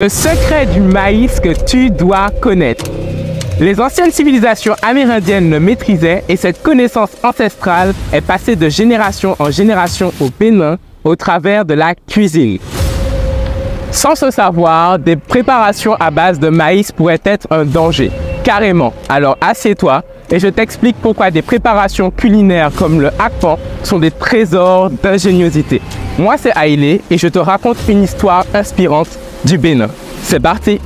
Le secret du maïs que tu dois connaître. Les anciennes civilisations amérindiennes le maîtrisaient et cette connaissance ancestrale est passée de génération en génération au Bénin au travers de la cuisine. Sans ce savoir, des préparations à base de maïs pourraient être un danger, carrément. Alors assieds-toi et je t'explique pourquoi des préparations culinaires comme le akpan sont des trésors d'ingéniosité. Moi c'est Haïlé et je te raconte une histoire inspirante du Bénin. C'est parti!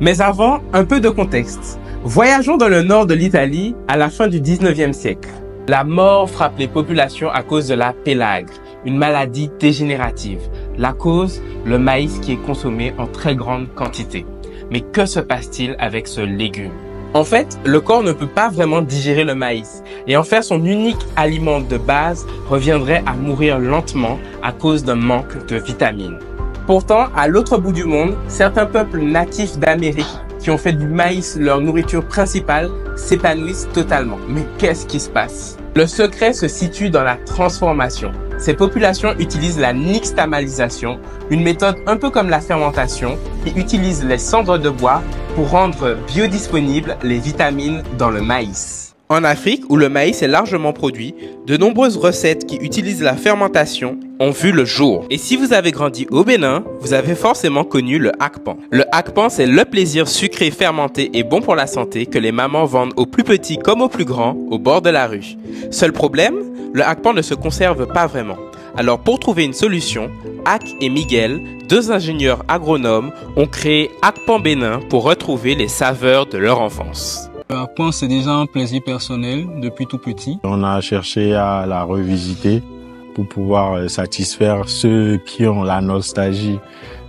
Mais avant, un peu de contexte. Voyageons dans le nord de l'Italie à la fin du 19e siècle. La mort frappe les populations à cause de la pélagre, une maladie dégénérative. La cause, le maïs qui est consommé en très grande quantité. Mais que se passe-t-il avec ce légume? En fait, le corps ne peut pas vraiment digérer le maïs et en faire son unique aliment de base reviendrait à mourir lentement à cause d'un manque de vitamines. Pourtant, à l'autre bout du monde, certains peuples natifs d'Amérique qui ont fait du maïs leur nourriture principale s'épanouissent totalement. Mais qu'est-ce qui se passe? Le secret se situe dans la transformation. Ces populations utilisent la nixtamalisation, une méthode un peu comme la fermentation, qui utilise les cendres de bois pour rendre biodisponibles les vitamines dans le maïs. En Afrique, où le maïs est largement produit, de nombreuses recettes qui utilisent la fermentation ont vu le jour. Et si vous avez grandi au Bénin, vous avez forcément connu le akpan. Le akpan, c'est le plaisir sucré, fermenté et bon pour la santé que les mamans vendent aux plus petits comme aux plus grands au bord de la rue. Seul problème, le akpan ne se conserve pas vraiment. Alors pour trouver une solution, Ak et Miguel, deux ingénieurs agronomes, ont créé Akpan Bénin pour retrouver les saveurs de leur enfance. Le akpan, c'est déjà un plaisir personnel depuis tout petit. On a cherché à la revisiter pour pouvoir satisfaire ceux qui ont la nostalgie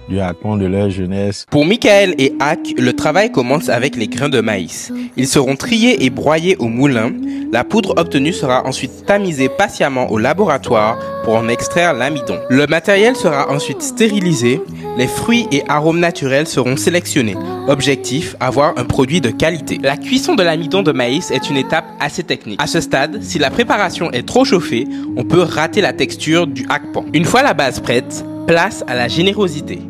du akpan de leur jeunesse. Pour Michael et Ak, le travail commence avec les grains de maïs. Ils seront triés et broyés au moulin. La poudre obtenue sera ensuite tamisée patiemment au laboratoire pour en extraire l'amidon. Le matériel sera ensuite stérilisé. Les fruits et arômes naturels seront sélectionnés. Objectif, avoir un produit de qualité. La cuisson de l'amidon de maïs est une étape assez technique. À ce stade, si la préparation est trop chauffée, on peut rater la texture du akpan. Une fois la base prête, place à la générosité.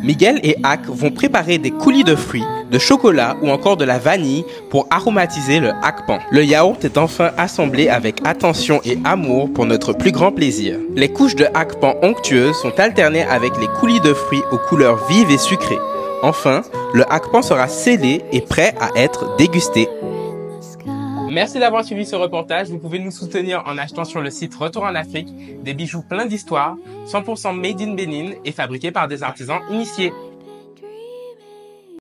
Miguel et Ak vont préparer des coulis de fruits, de chocolat ou encore de la vanille pour aromatiser le akpan. Le yaourt est enfin assemblé avec attention et amour pour notre plus grand plaisir. Les couches de akpan onctueuses sont alternées avec les coulis de fruits aux couleurs vives et sucrées. Enfin, le akpan sera scellé et prêt à être dégusté. Merci d'avoir suivi ce reportage. Vous pouvez nous soutenir en achetant sur le site Retour en Afrique des bijoux pleins d'histoire, 100% made in Bénin et fabriqués par des artisans initiés.